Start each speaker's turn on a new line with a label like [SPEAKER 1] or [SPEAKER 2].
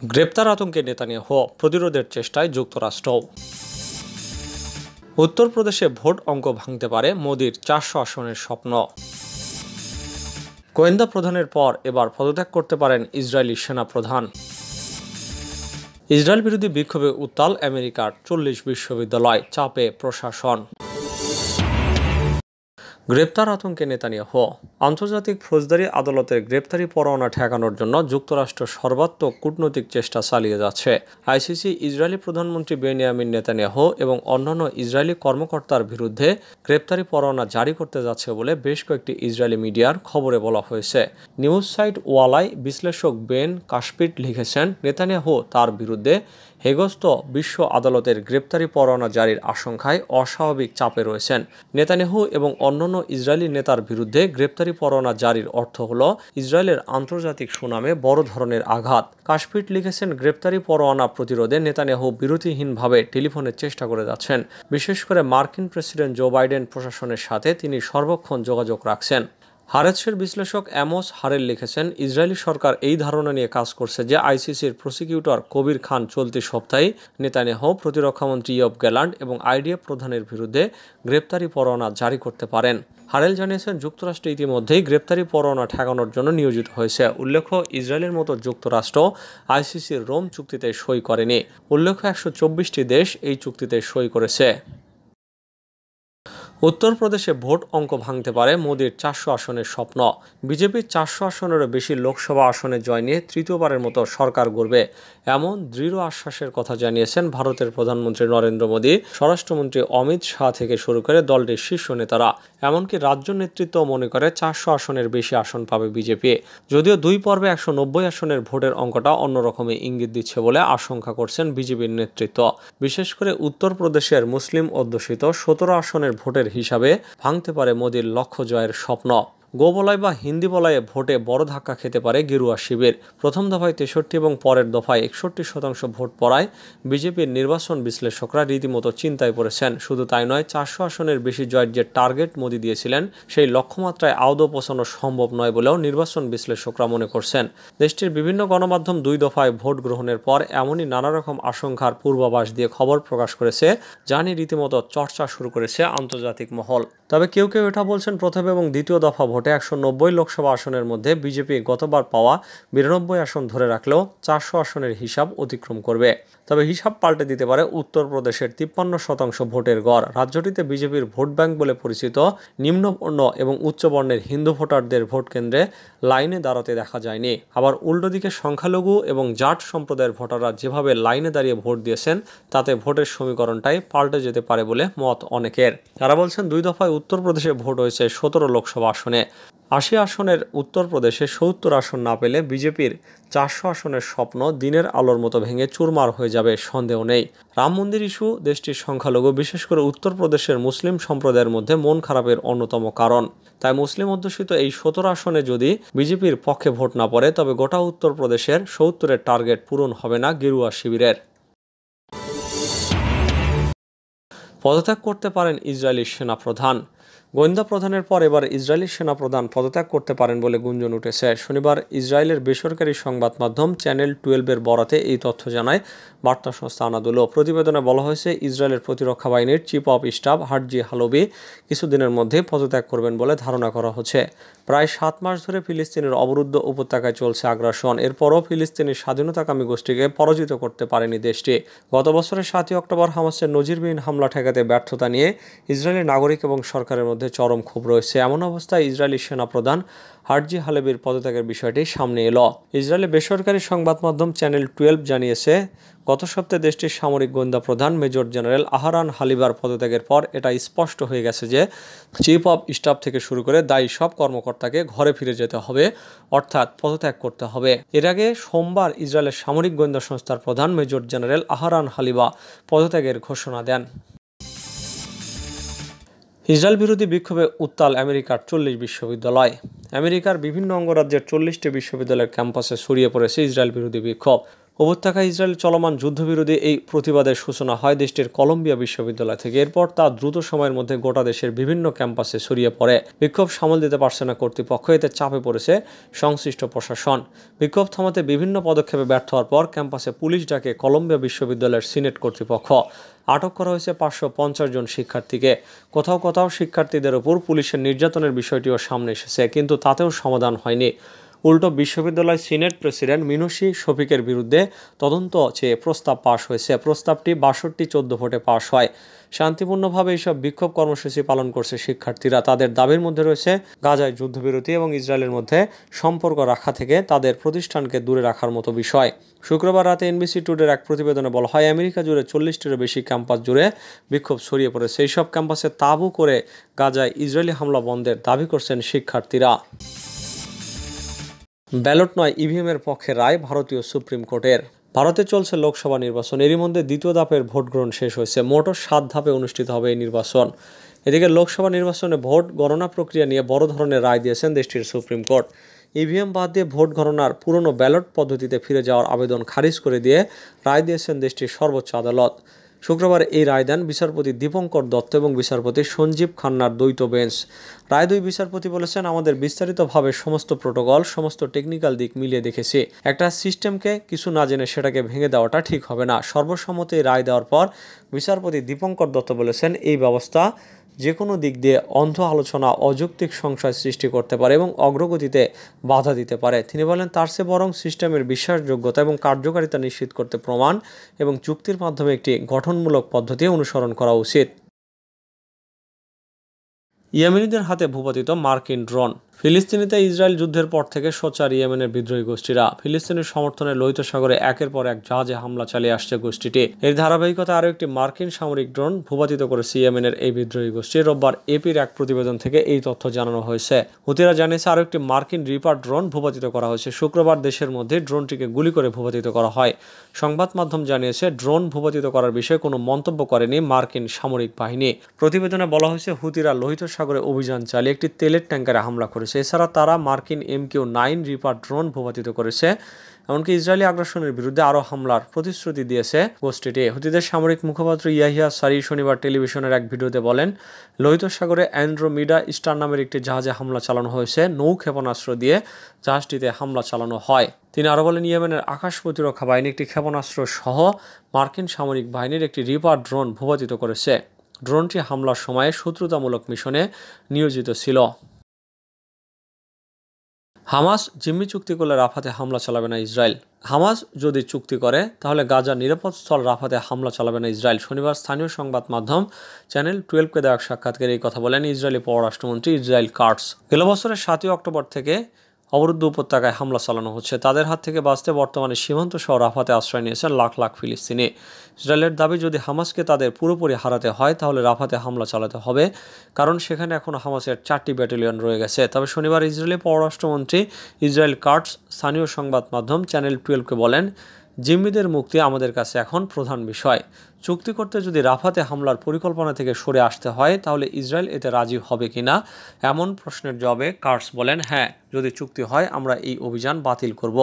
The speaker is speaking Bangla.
[SPEAKER 1] গ্রেপ্তার আতঙ্কে নেতানিয়াহু, প্রতিরোধের চেষ্টায় যুক্তরাষ্ট্র। উত্তরপ্রদেশে ভোট অঙ্ক ভাঙতে পারে মোদির ৪০০ আসনের স্বপ্ন। গোয়েন্দা প্রধানের পর এবার পদত্যাগ করতে পারেন ইসরায়েলি সেনাপ্রধান। ইসরায়েল বিরোধী বিক্ষোভে উত্তাল আমেরিকার ৪০ বিশ্ববিদ্যালয়, চাপে প্রশাসন। গ্রেপ্তার আতঙ্কে নেতানিয়াহু, আন্তর্জাতিক ফৌজদারি আদালতের গ্রেপ্তারি পরোয়ানা ঠেকানোর জন্য যুক্তরাষ্ট্র সর্বাত্মক কূটনৈতিক চেষ্টা চালিয়ে যাচ্ছে। আইসিসি ইসরায়েলি প্রধানমন্ত্রী বেনিয়ামিন নেতানিয়াহু এবং অন্যান্য ইসরায়েলি কর্মকর্তার বিরুদ্ধে গ্রেপ্তারি পরোয়ানা জারি করতে যাচ্ছে বলে বেশ কয়েকটি ইসরায়েলি মিডিয়ার খবরে বলা হয়েছে। নিউজ সাইট ওয়ালাই বিশ্লেষক বেন কাশপিট লিখেছেন, নেতানিয়াহু তার বিরুদ্ধে হেগস্থ বিশ্ব আদালতের গ্রেপ্তারি পরোয়ানা জারির আশঙ্কায় অস্বাভাবিক চাপে রয়েছেন। নেতানিয়াহু এবং অন্যান্য ইসরায়েলি নেতার বিরুদ্ধে গ্রেপ্তারি পরোয়ানা জারির অর্থ হল ইসরায়েলের আন্তর্জাতিক সুনামে বড় ধরনের আঘাত। কাশপিট লিখেছেন, গ্রেপ্তারি পরোয়ানা প্রতিরোধে নেতানিয়াহু বিরতিহীনভাবে টেলিফোনের চেষ্টা করে যাচ্ছেন। বিশেষ করে মার্কিন প্রেসিডেন্ট জো বাইডেন প্রশাসনের সাথে তিনি সর্বক্ষণ যোগাযোগ রাখছেন। হারেৎসের বিশ্লেষক অ্যামোস হারেল লিখেছেন, ইসরায়েলি সরকার এই ধারণা নিয়ে কাজ করছে যে আইসিসির প্রসিকিউটর কবির খান চলতি সপ্তাহে নেতানিয়াহু, প্রতিরক্ষামন্ত্রী ইয়োব গ্যালান্ট এবং আইডিএফ প্রধানের বিরুদ্ধে গ্রেপ্তারি পরোয়ানা জারি করতে পারেন। হারেল জানিয়েছেন, যুক্তরাষ্ট্র ইতিমধ্যেই গ্রেপ্তারি পরোয়ানা ঠেকানোর জন্য নিয়োজিত হয়েছে। উল্লেখ্য, ইসরায়েলের মতো যুক্তরাষ্ট্র আইসিসির রোম চুক্তিতে সই করেনি। উল্লেখ্য, ১২৪টি দেশ এই চুক্তিতে সই করেছে। উত্তরপ্রদেশে ভোট অঙ্ক ভাঙতে পারে মোদির ৪০০ আসনের স্বপ্ন। বিজেপির ৪০০ আসনেরও বেশি লোকসভা আসনে জয় নিয়ে তৃতীয়বারের মতো সরকার গড়বে, এমন দৃঢ় আশ্বাসের কথা জানিয়েছেন ভারতের প্রধানমন্ত্রী নরেন্দ্র মোদী, স্বরাষ্ট্রমন্ত্রী অমিত শাহ থেকে শুরু করে দলটির শীর্ষ নেতারা। এমনকি রাজ্য নেতৃত্ব মনে করে ৪০০ আসনের বেশি আসন পাবে বিজেপি। যদিও দুই পর্বে ১৯০ আসনের ভোটের অঙ্কটা অন্যরকমই ইঙ্গিত দিচ্ছে বলে আশঙ্কা করছেন বিজেপির নেতৃত্ব। বিশেষ করে উত্তরপ্রদেশের মুসলিম অধ্যুষিত ১৭ আসনের ভোটের হিসাবে ভাঙতে পারে মোদির লক্ষ্য জয়ের স্বপ্ন। গোবলয় বা হিন্দি বলয়ে ভোটে বড় ধাক্কা খেতে পারে গেরুয়া শিবির। প্রথম দফায় ৬৩ এবং পরের দফায় ৬১% ভোট পড়ায় বিজেপির নির্বাচন বিশ্লেষকরা রীতিমতো চিন্তায় পড়েছেন। শুধু তাই নয়, ৪০০ আসনের বেশি জয়ের যে টার্গেট মোদি দিয়েছিলেন সেই লক্ষ্যমাত্রায় আদৌ পৌঁছানো সম্ভব নয় বলেও নির্বাচন বিশ্লেষকরা মনে করছেন। দেশটির বিভিন্ন গণমাধ্যম দুই দফায় ভোট গ্রহণের পর এমনই নানা রকম আশঙ্কার পূর্বাভাস দিয়ে খবর প্রকাশ করেছে, যা নিয়ে রীতিমতো চর্চা শুরু করেছে আন্তর্জাতিক মহল। তবে কেউ কেউ এটা বলছেন, প্রথম এবং দ্বিতীয় দফা ভোটে ১৯০ লোকসভা আসনের মধ্যে বিজেপি গতবার পাওয়া ৯২ আসন ধরে রাখলেও ৪০০ আসনের হিসাব অতিক্রম করবে। তবে হিসাব পাল্টে দিতে পারে উত্তরপ্রদেশের ৫৩% ভোটের গড়। রাজ্যটিতে বিজেপির ভোট ব্যাংক বলে পরিচিত নিম্নবর্ণ এবং উচ্চবর্ণের হিন্দু ভোটারদের ভোট কেন্দ্রে লাইনে দাঁড়াতে দেখা যায়নি। আবার উল্টো দিকে সংখ্যালঘু এবং জাট সম্প্রদায়ের ভোটাররা যেভাবে লাইনে দাঁড়িয়ে ভোট দিয়েছেন, তাতে ভোটের সমীকরণটাই পাল্টে যেতে পারে বলে মত অনেকের। তারা বলছেন, দুই দফায় উত্তরপ্রদেশে ভোট হয়েছে ১৭ লোকসভা আসনে। ৮০ আসনের উত্তরপ্রদেশে ৭০ আসন না পেলে বিজেপির ৪০০ আসনের স্বপ্ন দিনের আলোর মতো ভেঙে চুরমার হয়ে যাবে, সন্দেহ নেই। রাম মন্দির ইস্যু দেশটির সংখ্যালঘু, বিশেষ করে উত্তরপ্রদেশের মুসলিম সম্প্রদায়ের মধ্যে মন খারাপের অন্যতম কারণ। তাই মুসলিম অধ্যুষিত এই ১৭ আসনে যদি বিজেপির পক্ষে ভোট না পড়ে, তবে গোটা উত্তরপ্রদেশের ৭০-এর টার্গেট পূরণ হবে না গেরুয়া শিবিরের। পদত্যাগ করতে পারেন ইসরায়েলি সেনাপ্রধান। গোয়েন্দা প্রধানের পর এবার ইসরায়েলি সেনাপ্রধান পদত্যাগ করতে পারেন বলে গুঞ্জন উঠেছে। শনিবার ইসরায়েলের বেসরকারি সংবাদ মাধ্যম চ্যানেল 12-এর বরাতে এই তথ্য জানায় বার্তা সংস্থা আনাদোলো। প্রতিবেদনে বলা হয়েছে, ইসরায়েলের প্রতিরক্ষা বাহিনীর chief of staff Herzi Halbi কিছুদিনের মধ্যে পদত্যাগ করবেন বলে ধারণা করা হচ্ছে। প্রায় ৭ মাস ধরে ফিলিস্তিনের অবরুদ্ধ উপত্যকায় চলছে আগ্রাসন। এরপরও ফিলিস্তিনি স্বাধীনতাকামী গোষ্ঠীকে পরাজিত করতে পারেনি দেশটি। গত বছরের ৭ই অক্টোবর হামাসের নজিরবিহীন হামলা ঠেকাতে ব্যর্থতা নিয়ে ইসরায়েলি নাগরিক এবং সরকারের মধ্যে চরম ক্ষোভ রয়েছে। এমন অবস্থায় ইসরায়েলি সেনাপ্রধান হার্জি হালেবির পদত্যাগের বিষয়টি সামনে এলো। ইসরায়েলের বেসরকারি সংবাদ মাধ্যম চ্যানেল 12 জানিয়েছে, গত সপ্তাহে দেশটির সামরিক গোয়েন্দা প্রধান মেজর জেনারেল আহরান হালিবার পদত্যাগের পর এটা স্পষ্ট হয়ে গেছে যে চিফ অব স্টাফ থেকে শুরু করে দায়ী সব কর্মকর্তাকে ঘরে ফিরে যেতে হবে, অর্থাৎ পদত্যাগ করতে হবে। এর আগে সোমবার ইসরায়েলের সামরিক গোয়েন্দা সংস্থার প্রধান মেজর জেনারেল আহরান হালিবা পদত্যাগের ঘোষণা দেন। ইসরায়েল বিরোধী বিক্ষোভে উত্তাল আমেরিকার ৪০ বিশ্ববিদ্যালয়। আমেরিকার বিভিন্ন অঙ্গরাজ্যের ৪০টি বিশ্ববিদ্যালয়ের ক্যাম্পাসে ছড়িয়ে পড়েছে ইসরায়েল বিরোধী বিক্ষোভ। উপত্যকায় ইসরায়েল চলমান যুদ্ধবিরোধী এই প্রতিবাদের সূচনা হয় দেশটির কলম্বিয়া বিশ্ববিদ্যালয় থেকে। এরপর তা দ্রুত সময়ের মধ্যে গোটা দেশের বিভিন্ন ক্যাম্পাসে ছড়িয়ে পড়ে। বিক্ষোভ সামাল দিতে পারছে না কর্তৃপক্ষ, এতে চাপে পড়েছে সংশ্লিষ্ট প্রশাসন। বিক্ষোভ থামাতে বিভিন্ন পদক্ষেপে ব্যর্থ হওয়ার পর ক্যাম্পাসে পুলিশ ডাকে কলম্বিয়া বিশ্ববিদ্যালয়ের সিনেট কর্তৃপক্ষ। আটক করা হয়েছে 550 জন শিক্ষার্থীকে। কোথাও কোথাও শিক্ষার্থীদের ওপর পুলিশের নির্যাতনের বিষয়টিও সামনে এসেছে, কিন্তু তাতেও সমাধান হয়নি। উল্টো বিশ্ববিদ্যালয় সিনেট প্রেসিডেন্ট মিনুশি শফিকের বিরুদ্ধে তদন্ত চেয়ে প্রস্তাব পাশ হয়েছে। প্রস্তাবটি 62-14 ভোটে পাশ হয়। শান্তিপূর্ণভাবে এইসব বিক্ষোভ কর্মসূচি পালন করছে শিক্ষার্থীরা। তাদের দাবির মধ্যে রয়েছে গাজায় যুদ্ধবিরতি এবং ইসরায়েলের মধ্যে সম্পর্ক রাখা থেকে তাদের প্রতিষ্ঠানকে দূরে রাখার মতো বিষয়। শুক্রবার রাতে এনবিসি টুডের এক প্রতিবেদনে বলা হয়, আমেরিকা জুড়ে 40টিরও বেশি ক্যাম্পাস জুড়ে বিক্ষোভ ছড়িয়ে পড়েছে। এইসব ক্যাম্পাসে তাঁবু করে গাজায় ইসরায়েলি হামলা বন্ধের দাবি করছেন শিক্ষার্থীরা। ব্যালট নয়, ইভিএমের পক্ষে রায় ভারতীয় সুপ্রিম কোর্টের। ভারতে চলছে লোকসভা নির্বাচন। এরই মধ্যে দ্বিতীয় ধাপের ভোট গ্রহণ শেষ হয়েছে। মোট 7 ধাপে অনুষ্ঠিত হবে এই নির্বাচন। এদিকে লোকসভা নির্বাচনে ভোট গণনা প্রক্রিয়া নিয়ে বড় ধরনের রায় দিয়েছেন দেশটির সুপ্রিম কোর্ট। ইভিএম বাদ দিয়ে ভোট গণনার পুরনো ব্যালট পদ্ধতিতে ফিরে যাওয়ার আবেদন খারিজ করে দিয়ে রায় দিয়েছেন দেশটির সর্বোচ্চ আদালত। শুক্রবার এই রায় দেন বিচারপতি দীপঙ্কর দত্ত এবং বিচারপতি সঞ্জীব খান্নার দ্বৈত বেঞ্চ। রায় দুই বিচারপতি বলেছেন, আমাদের বিস্তারিতভাবে সমস্ত প্রোটোকল, সমস্ত টেকনিক্যাল দিক মিলিয়ে দেখেছি। একটা সিস্টেমকে কিছু না জেনে সেটাকে ভেঙে দেওয়াটা ঠিক হবে না। সর্বসম্মতে রায় দেওয়ার পর বিচারপতি দীপঙ্কর দত্ত বলেছেন, এই ব্যবস্থা যে কোনো দিক দিয়ে অন্ধ আলোচনা, অযৌক্তিক সংশয় সৃষ্টি করতে পারে এবং অগ্রগতিতে বাধা দিতে পারে। তিনি বলেন, তার চেয়ে বরং সিস্টেমের বিশ্বাসযোগ্যতা এবং কার্যকারিতা নিশ্চিত করতে প্রমাণ এবং চুক্তির মাধ্যমে একটি গঠনমূলক পদ্ধতি অনুসরণ করা উচিত। ইয়েমেনিদের হাতে ভূপাতিত মার্কিন ড্রোন। ফিলিস্তিনিতে ইসরায়েল যুদ্ধের পর থেকে সোচ্চার ইয়েমেনের বিদ্রোহী গোষ্ঠীরা। ফিলিস্তিনের সমর্থনে লোহিত সাগরে একের পর এক জাহাজে হামলা চালিয়ে আসছে গোষ্ঠীটি। এর ধারাবাহিকতা আরও একটি মার্কিন সামরিক ড্রোন ভূপাতিত করেছে ইয়েমেনের এই বিদ্রোহী গোষ্ঠী। রোববার এপির এক প্রতিবেদন থেকে এই তথ্য জানানো হয়েছে। হুতিরা জানিয়েছে আরও একটি মার্কিন রিপার ড্রোন ভূপাতিত করা হয়েছে। শুক্রবার দেশের মধ্যে ড্রোনটিকে গুলি করে ভূপাতিত করা হয়। সংবাদ মাধ্যম জানিয়েছে, ড্রোন ভূপাতিত করার বিষয়ে কোনো মন্তব্য করেনি মার্কিন সামরিক বাহিনী। প্রতিবেদনে বলা হয়েছে, হুতিরা লোহিত সাগরে অভিযান চালিয়ে একটি তেলের ট্যাঙ্কারে হামলা করেছে। এছাড়া তারা মার্কিন MQ-9 রিপার ড্রোন ভূপাতিত করেছে। এমনকি ইসরায়েলি আগ্রাসনের বিরুদ্ধে আরও হামলার প্রতিশ্রুতি দিয়েছে গোষ্ঠীটি। হুতিদের সামরিক মুখপাত্র ইয়াহিয়া সারি শনিবার টেলিভিশনের এক ভিডিওতে বলেন, লোহিত সাগরে অ্যান্ড্রোমিডা স্টার নামের একটি জাহাজে হামলা চালানো হয়েছে। নৌ ক্ষেপণাস্ত্র দিয়ে জাহাজটিতে হামলা চালানো হয়। তিনি আরও বলেন, ইয়েমেনের আকাশ প্রতিরক্ষা বাহিনী একটি ক্ষেপণাস্ত্র সহ মার্কিন সামরিক বাহিনীর একটি রিপার ড্রোন ভূপাতিত করেছে। ড্রোনটি হামলার সময়ে শত্রুতামূলক মিশনে নিয়োজিত ছিল। হামাস জিম্মি চুক্তি করলে রাফাতে হামলা চালাবে না ইসরায়েল। হামাস যদি চুক্তি করে তাহলে গাজার নিরাপদ স্থল রাফাতে হামলা চালাবে না ইসরায়েল। শনিবার স্থানীয় সংবাদ মাধ্যম চ্যানেল 12কে দেওয়া সাক্ষাৎকারে এই কথা বলেন ইসরায়েলি পররাষ্ট্রমন্ত্রী ইসরায়েল কাটস। গেল বছরের 7 অক্টোবর থেকে অবরুদ্ধ উপত্যকায় হামলা চালানো হচ্ছে। তাদের হাত থেকে বাঁচতে বর্তমানে সীমান্ত সহ রাফাতে আশ্রয় নিয়েছেন লাখ লাখ ফিলিস্তিনি। ইসরায়েলের দাবি, যদি হামাসকে তাদের পুরোপুরি হারাতে হয় তাহলে রাফাতে হামলা চালাতে হবে, কারণ সেখানে এখনও হামাসের 4টি ব্যাটালিয়ন রয়ে গেছে। তবে শনিবার ইসরায়েলি পররাষ্ট্রমন্ত্রী ইসরায়েল কাটস স্থানীয় সংবাদ মাধ্যম চ্যানেল 12কে বলেন, জিম্মিদের মুক্তি আমাদের কাছে এখন প্রধান বিষয়। চুক্তি করতে যদি রাফাতে হামলার পরিকল্পনা থেকে সরে আসতে হয় তাহলে ইসরায়েল এতে রাজি হবে কিনা এমন প্রশ্নের জবাবে কাটস বলেন, হ্যাঁ, যদি চুক্তি হয় আমরা এই অভিযান বাতিল করব।